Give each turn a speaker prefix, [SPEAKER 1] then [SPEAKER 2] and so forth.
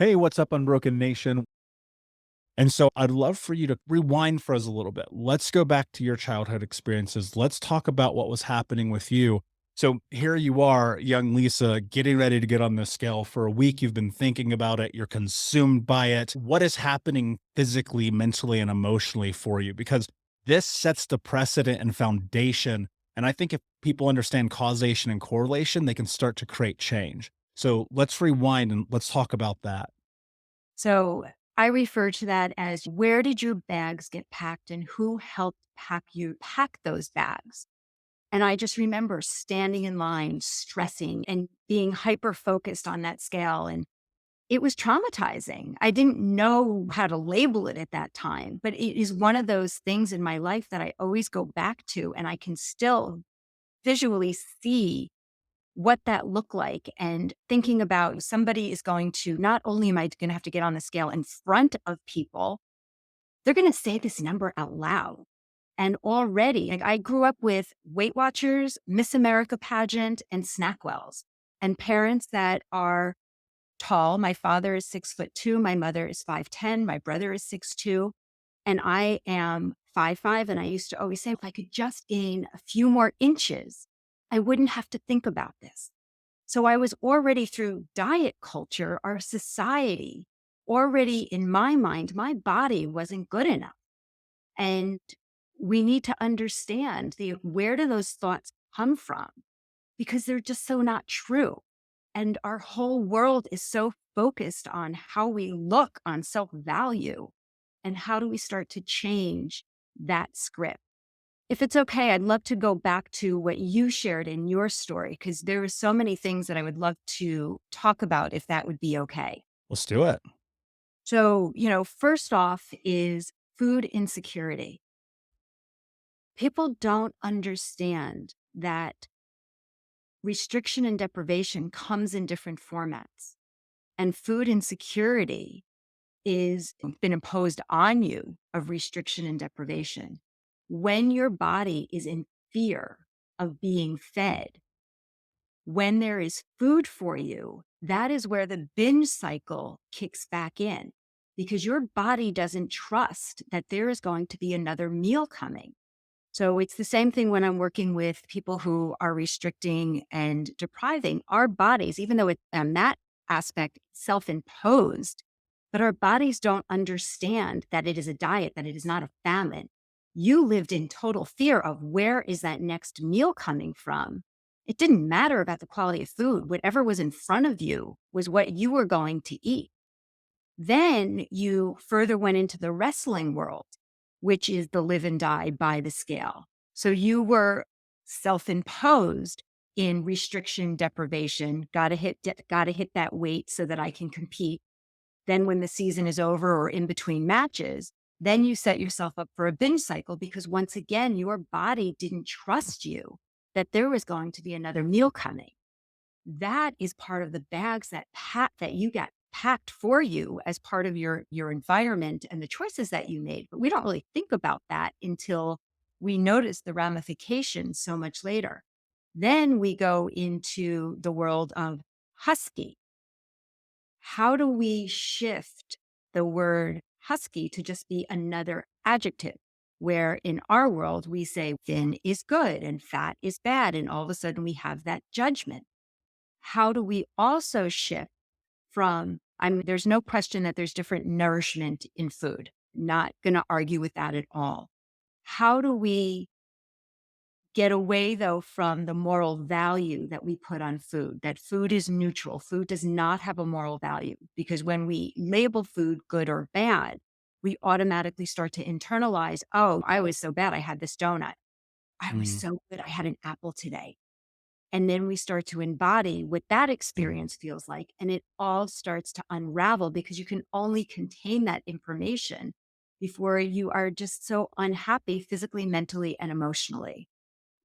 [SPEAKER 1] Hey, what's up, Unbroken Nation? And so I'd love for you to rewind for us a little bit. Let's go back to your childhood experiences. Let's talk about what was happening with you. So here you are, young Lisa, getting ready to get on the scale. For a week. You've been thinking about it. You're consumed by it. What is happening physically, mentally, and emotionally for you? Because this sets the precedent and foundation. And I think if people understand causation and correlation, they can start to create change. So let's rewind and let's talk about that.
[SPEAKER 2] So I refer to that as where did your bags get packed and who helped pack those bags? And I just remember standing in line, stressing and being hyper focused on that scale. And it was traumatizing. I didn't know how to label it at that time, but it is one of those things in my life that I always go back to. And I can still visually see what that looked like and thinking about somebody is going to, not only am I going to have to get on the scale in front of people, they're going to say this number out loud. And already, like, I grew up with Weight Watchers, Miss America pageant, and Snackwells, and parents that are tall. My father is 6'2", my mother is 5'10", my brother is 6'2", and I am 5'5". And I used to always say, if I could just gain a few more inches, I wouldn't have to think about this. So I was already through diet culture, our society, already in my mind, my body wasn't good enough. And we need to understand where do those thoughts come from? Because they're just so not true. And our whole world is so focused on how we look on self-value. And how do we start to change that script? If it's okay, I'd love to go back to what you shared in your story, because there are so many things that I would love to talk about if that would be okay.
[SPEAKER 1] Let's do it.
[SPEAKER 2] So, first off is food insecurity. People don't understand that restriction and deprivation comes in different formats, and food insecurity is been imposed on you of restriction and deprivation. When your body is in fear of being fed, when there is food for you, that is where the binge cycle kicks back in because your body doesn't trust that there is going to be another meal coming. So it's the same thing when I'm working with people who are restricting and depriving. Our bodies, even though it's on that aspect self-imposed, but our bodies don't understand that it is a diet, that it is not a famine. You lived in total fear of where is that next meal coming from. It didn't matter about the quality of food. Whatever was in front of you was what you were going to eat. Then you further went into the wrestling world, which is the live and die by the scale. So you were self-imposed in restriction, deprivation, gotta hit that weight so that I can compete. Then when the season is over or in between matches, then you set yourself up for a binge cycle because once again, your body didn't trust you that there was going to be another meal coming. That is part of the bags that you got packed for you as part of your environment and the choices that you made. But we don't really think about that until we notice the ramifications so much later. Then we go into the world of husky. How do we shift the word husky to just be another adjective? Where in our world, we say thin is good and fat is bad. And all of a sudden we have that judgment. How do we also shift from, there's no question that there's different nourishment in food. Not going to argue with that at all. How do we get away though from the moral value that we put on food, that food is neutral. Food does not have a moral value because when we label food good or bad, we automatically start to internalize, oh, I was so bad. I had this donut. I was
[SPEAKER 1] Mm.
[SPEAKER 2] so good. I had an apple today. And then we start to embody what that experience feels like. And it all starts to unravel because you can only contain that information before you are just so unhappy physically, mentally, and emotionally.